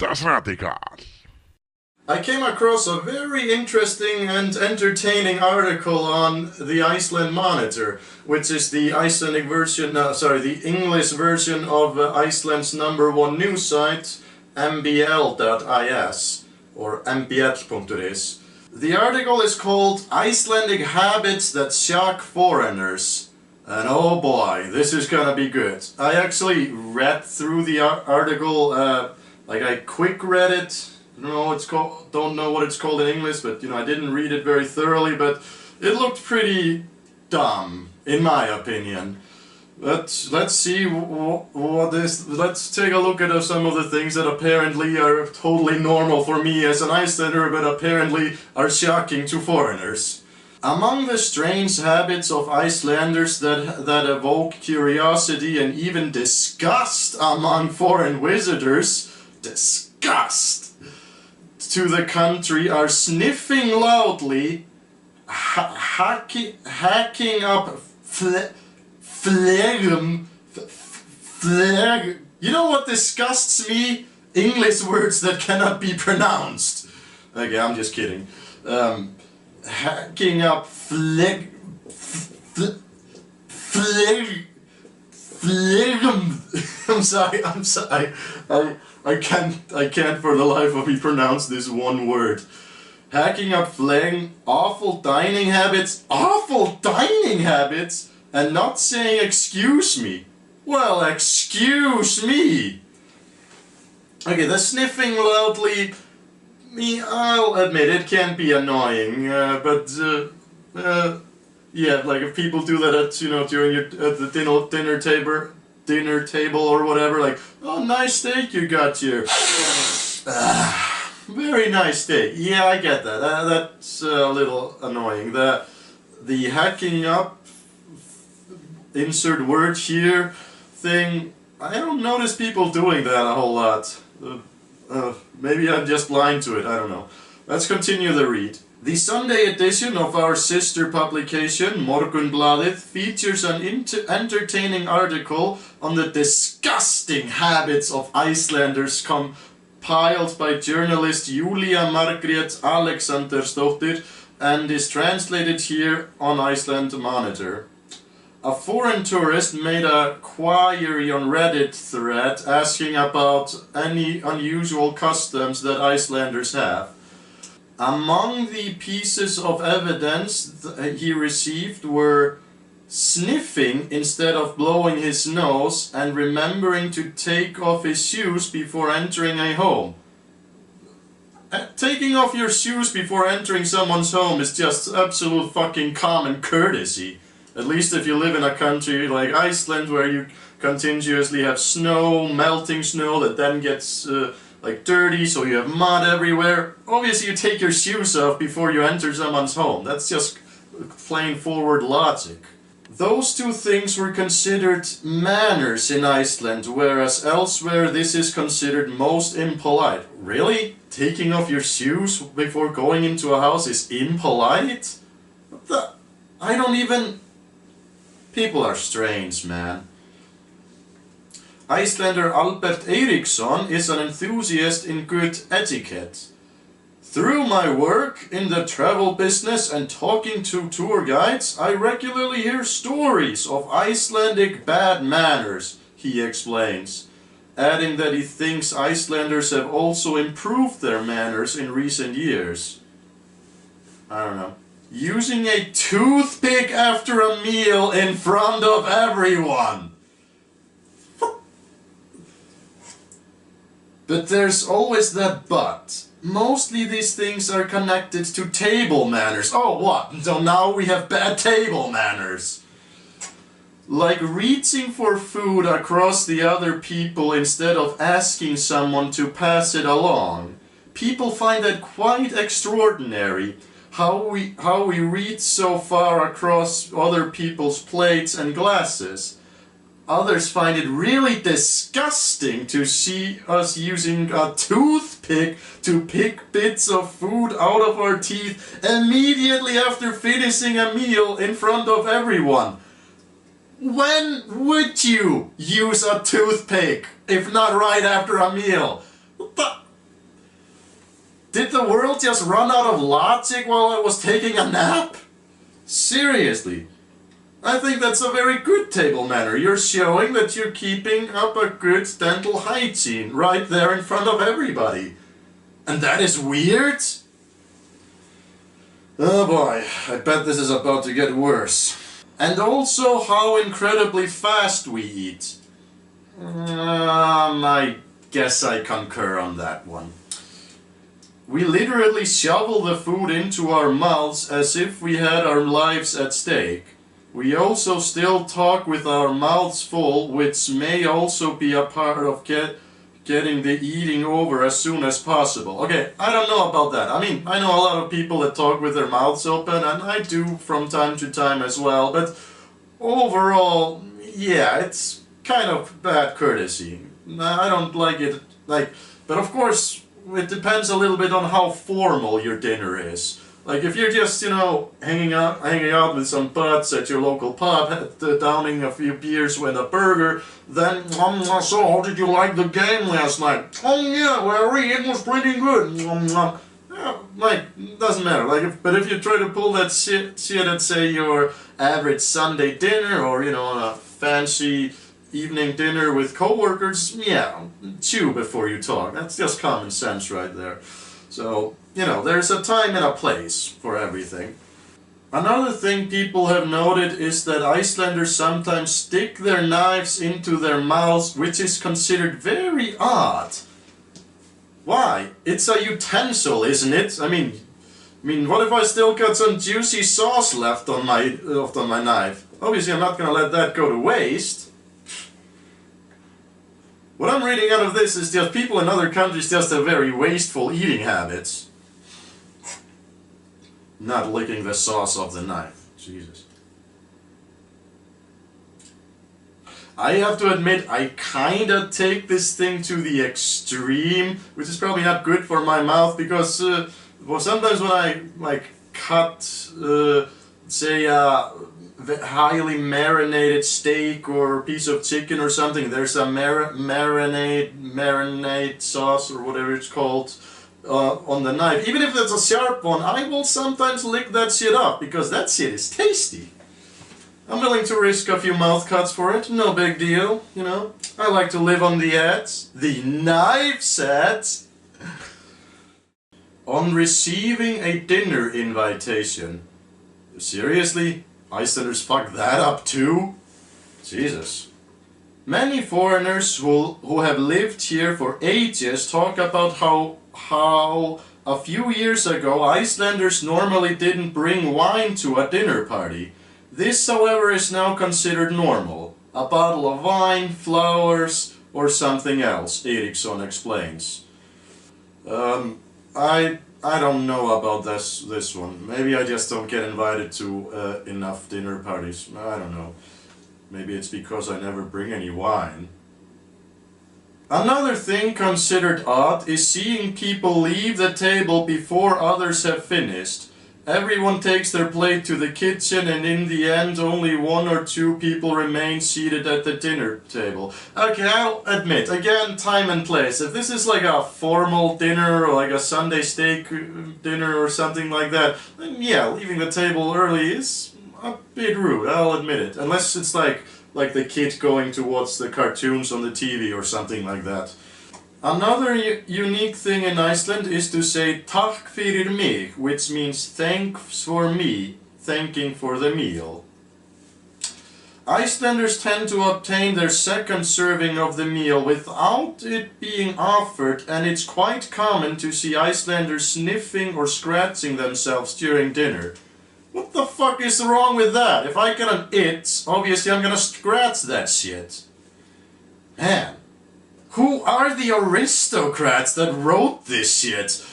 Das Radical. I came across a very interesting and entertaining article on the Iceland Monitor, which is the Icelandic version, the English version of Iceland's #1 news site, mbl.is, or mbl.is. The article is called Icelandic Habits That Shock Foreigners. And oh boy, this is gonna be good. I actually read through the article, I quick read it. Don't know what it's called in English, but I didn't read it very thoroughly, but it looked pretty dumb, in my opinion. But let's see let's take a look at some of the things that apparently are totally normal for me as an Icelander, but apparently are shocking to foreigners. Among the strange habits of Icelanders that evoke curiosity and even disgust among foreign visitors, to the country are sniffing loudly, hacking up phlegm. You know what disgusts me? English words that cannot be pronounced. Okay, I'm just kidding. Hacking up phlegm. I'm sorry. I can't for the life of me pronounce this one word. Hacking up phlegm, awful dining habits, and not saying excuse me. Well, excuse me. Okay, the sniffing loudly, I'll admit it can be annoying, yeah, like if people do that at during at the dinner table or whatever, like, oh, nice steak you got here. Very nice steak. Yeah, I get that. That's a little annoying. The hacking up, insert word here thing, I don't notice people doing that a whole lot. Maybe I'm just blind to it, I don't know. Let's continue the read. The Sunday edition of our sister publication, Morgunblaðið, features an entertaining article on the disgusting habits of Icelanders compiled by journalist Julia Margrét Alexandersdóttir and is translated here on Iceland Monitor. A foreign tourist made a query on Reddit thread asking about any unusual customs that Icelanders have. Among the pieces of evidence he received were sniffing instead of blowing his nose and remembering to take off his shoes before entering a home. Taking off your shoes before entering someone's home is just absolute fucking common courtesy. At least if you live in a country like Iceland where you continuously have snow, melting snow that then gets dirty, so you have mud everywhere. Obviously you take your shoes off before you enter someone's home. That's just plain forward logic. Those two things were considered manners in Iceland, whereas elsewhere this is considered most impolite. Really? Taking off your shoes before going into a house is impolite? What the? I don't even... People are strange, man. Icelander Albert Eiríksson is an enthusiast in good etiquette. Through my work in the travel business and talking to tour guides, I regularly hear stories of Icelandic bad manners, he explains, adding that he thinks Icelanders have also improved their manners in recent years. I don't know. Using a toothpick after a meal in front of everyone. But there's always that but. Mostly these things are connected to table manners. Oh, what? So now we have bad table manners. Like reaching for food across the other people instead of asking someone to pass it along. People find that quite extraordinary. How we reach so far across other people's plates and glasses. Others find it really disgusting to see us using a toothpick to pick bits of food out of our teeth immediately after finishing a meal in front of everyone. When would you use a toothpick if not right after a meal? Did the world just run out of logic while I was taking a nap? Seriously. I think that's a very good table manner. You're showing that you're keeping up a good dental hygiene right there in front of everybody. And that is weird? Oh boy, I bet this is about to get worse. And also how incredibly fast we eat. I guess I concur on that one. We literally shovel the food into our mouths as if we had our lives at stake. We also still talk with our mouths full, which may also be a part of getting the eating over as soon as possible. Okay, I don't know about that. I mean, I know a lot of people that talk with their mouths open, and I do from time to time as well, but overall, yeah, it's kind of bad courtesy. I don't like it, but of course, it depends a little bit on how formal your dinner is. Like if you're just, you know, hanging out with some buds at your local pub, downing a few beers with a burger, then, so how did you like the game last night? Oh yeah, well, it was pretty good. Doesn't matter. But if you try to pull that shit at, say, your average Sunday dinner, or, you know, on a fancy evening dinner with coworkers, yeah, chew before you talk. That's just common sense right there. So, you know, there's a time and a place for everything. Another thing people have noted is that Icelanders sometimes stick their knives into their mouths, which is considered very odd. Why? It's a utensil, isn't it? I mean, what if I still got some juicy sauce left on my knife? Obviously, I'm not gonna let that go to waste. What I'm reading out of this is just people in other countries just have very wasteful eating habits. Not licking the sauce off the knife. Jesus. I have to admit, I kinda take this thing to the extreme, which is probably not good for my mouth, because well, sometimes when I cut, say, highly marinated steak or piece of chicken or something, there's a marinade sauce or whatever it's called on the knife. Even if it's a sharp one, I will sometimes lick that shit up because that shit is tasty. I'm willing to risk a few mouth cuts for it, no big deal, you know. I like to live on the edge. The knife edge. On receiving a dinner invitation. Seriously? Icelanders fuck that up too? Jesus. Many foreigners who have lived here for ages talk about how a few years ago Icelanders normally didn't bring wine to a dinner party. This, however, is now considered normal. A bottle of wine, flowers, or something else, Eriksson explains. I don't know about this one. Maybe I just don't get invited to enough dinner parties. I don't know. Maybe it's because I never bring any wine. Another thing considered odd is seeing people leave the table before others have finished. Everyone takes their plate to the kitchen, and in the end only one or two people remain seated at the dinner table. Okay, I'll admit, again, time and place. If this is like a formal dinner or like a Sunday steak dinner or something like that, then yeah, leaving the table early is a bit rude, I'll admit it. Unless it's like the kid going to watch the cartoons on the TV or something like that. Another unique thing in Iceland is to say "Takk fyrir mig," which means thanks for me, thanking for the meal. Icelanders tend to obtain their second serving of the meal without it being offered, and it's quite common to see Icelanders sniffing or scratching themselves during dinner. What the fuck is wrong with that? If I get an itch, obviously I'm gonna scratch that shit. Man. Who are the aristocrats that wrote this shit?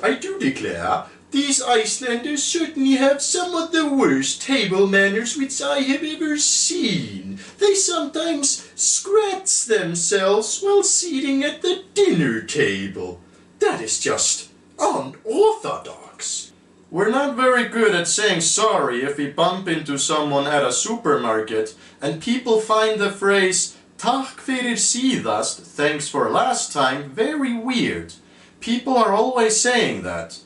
I do declare, these Icelanders certainly have some of the worst table manners which I have ever seen. They sometimes scratch themselves while sitting at the dinner table. That is just unorthodox. We're not very good at saying sorry if we bump into someone at a supermarket and people find the phrase "Takk fyrir síðast," thanks for last time, very weird. people are always saying that.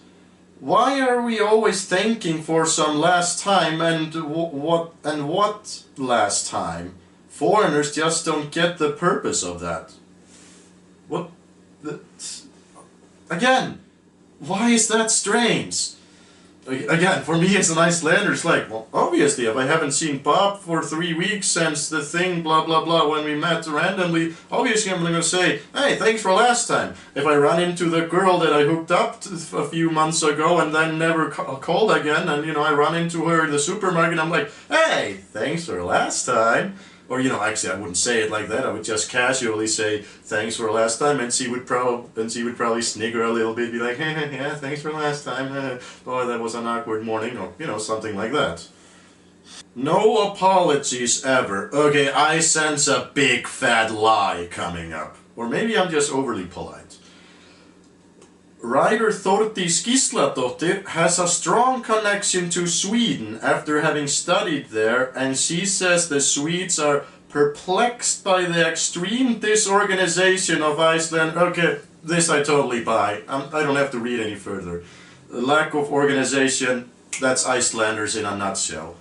Why are we always thanking for some last time, and what last time? Foreigners just don't get the purpose of that. What? Again, why is that strange? Again, for me as an Icelander, it's like, well, obviously, if I haven't seen Bob for 3 weeks since the thing, blah blah blah, when we met randomly, obviously I'm going to say, hey, thanks for last time. If I run into the girl that I hooked up to a few months ago and then never called again, and, you know, I run into her in the supermarket, I'm like, hey, thanks for last time. Or, you know, actually, I wouldn't say it like that. I would just casually say, thanks for last time, and she would probably snigger a little bit, be like, hey, yeah, thanks for last time. Boy, that was an awkward morning, or, you know, something like that. No apologies ever. Okay, I sense a big fat lie coming up. Or maybe I'm just overly polite. Writer Þórdís Gísladóttir has a strong connection to Sweden after having studied there, and she says the Swedes are perplexed by the extreme disorganization of Iceland. Okay, this I totally buy. I don't have to read any further. The lack of organization, that's Icelanders in a nutshell.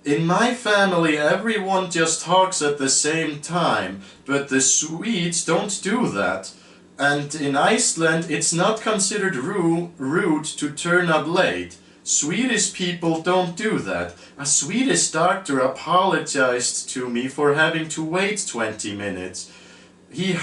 In my family, everyone just talks at the same time, but the Swedes don't do that. And in Iceland, it's not considered rude to turn up late. Swedish people don't do that. A Swedish doctor apologized to me for having to wait 20 minutes. He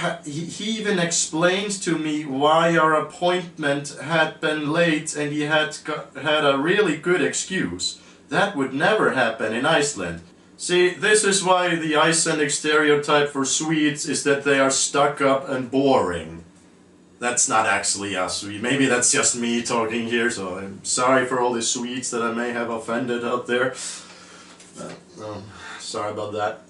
even explained to me why our appointment had been late, and he had a really good excuse. That would never happen in Iceland. See, this is why the Icelandic stereotype for Swedes is that they are stuck up and boring. That's not actually a Swede. Maybe that's just me talking here, so I'm sorry for all the Swedes that I may have offended out there. Sorry about that.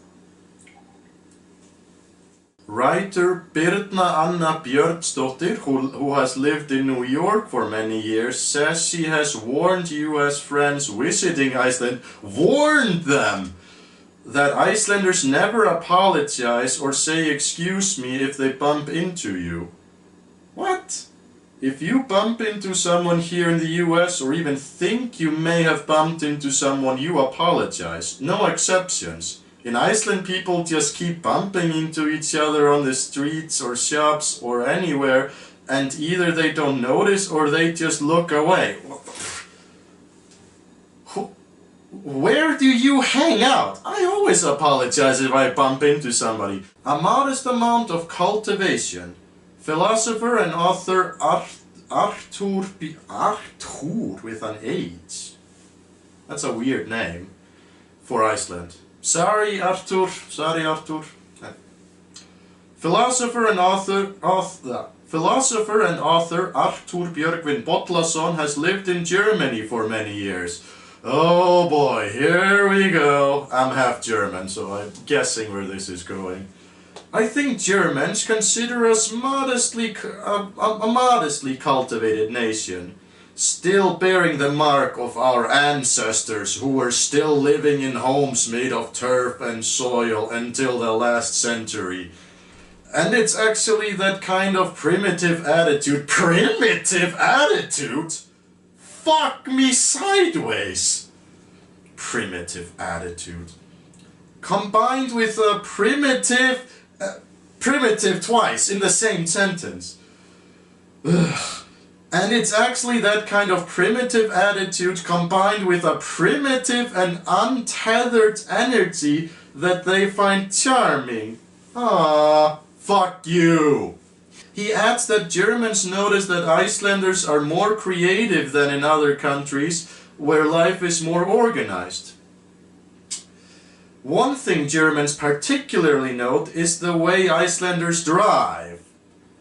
Writer Birna Anna Björnsdóttir, who has lived in New York for many years, says she has warned US friends visiting Iceland, warned them, that Icelanders never apologize or say excuse me if they bump into you. What? If you bump into someone here in the US, or even think you may have bumped into someone, you apologize. No exceptions. In Iceland, people just keep bumping into each other on the streets or shops or anywhere, and either they don't notice or they just look away. Where do you hang out? I always apologize if I bump into somebody. A modest amount of cultivation. Philosopher and author Arthur with an H. That's a weird name for Iceland. Sorry, Arthur. Philosopher and author Arthur Björgvin Bollason has lived in Germany for many years. Oh boy, here we go. I'm half German, so I'm guessing where this is going. I think Germans consider us a modestly cultivated nation, still bearing the mark of our ancestors who were still living in homes made of turf and soil until the last century. And it's actually that kind of primitive attitude. Primitive attitude? Fuck me sideways! Primitive attitude. Combined with a primitive twice in the same sentence. Ugh. And it's actually that kind of primitive attitude combined with a primitive and untethered energy that they find charming. Ah, fuck you. He adds that Germans notice that Icelanders are more creative than in other countries where life is more organized. One thing Germans particularly note is the way Icelanders drive.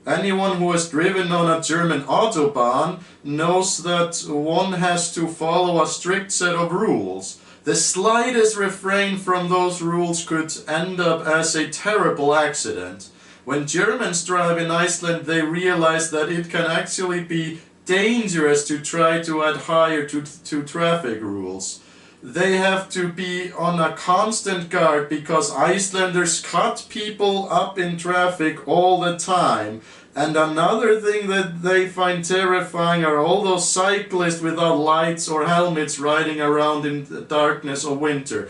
Anyone who has driven on a German autobahn knows that one has to follow a strict set of rules. The slightest refrain from those rules could end up as a terrible accident. When Germans drive in Iceland, they realize that it can actually be dangerous to try to adhere to traffic rules. They have to be on a constant guard because Icelanders cut people up in traffic all the time. And another thing that they find terrifying are all those cyclists without lights or helmets riding around in the darkness or winter.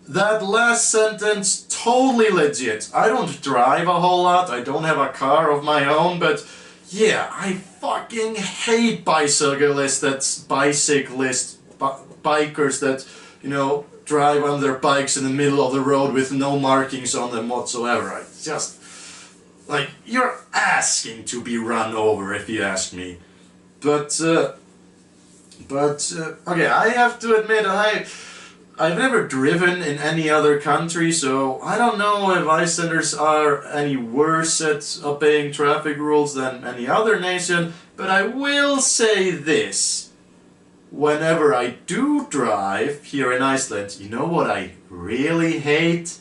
That last sentence, totally legit. I don't drive a whole lot, I don't have a car of my own, but yeah, I fucking hate bikers that, you know, drive on their bikes in the middle of the road with no markings on them whatsoever. I just, like, you're asking to be run over, if you ask me. But okay, I have to admit, I've never driven in any other country, so I don't know if Icelanders are any worse at obeying traffic rules than any other nation, but I will say this. Whenever I do drive here in Iceland, you know what I really hate?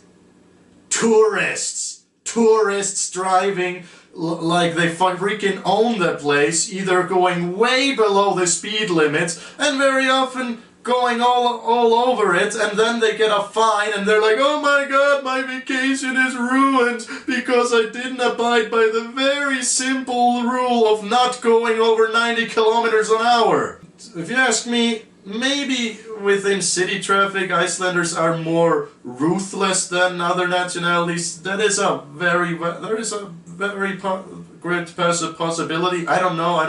Tourists! Tourists driving like they freaking own the place, either going way below the speed limits and very often going all over it, and then they get a fine and they're like, oh my god, my vacation is ruined because I didn't abide by the very simple rule of not going over 90 kilometers an hour. If you ask me, maybe within city traffic Icelanders are more ruthless than other nationalities. There is a very great possibility. I don't know. I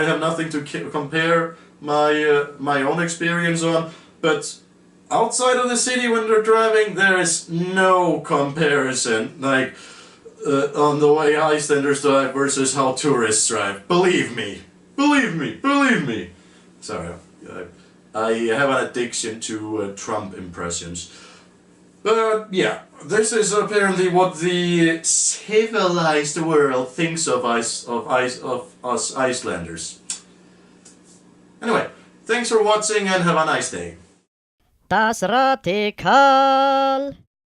have nothing to compare my own experience on. But outside of the city, when they're driving, there is no comparison. Like on the way Icelanders drive versus how tourists drive. Believe me. Believe me. Believe me. Sorry, I have an addiction to Trump impressions. But yeah, this is apparently what the civilized world thinks of us Icelanders. Anyway, thanks for watching and have a nice day. Das Radikal.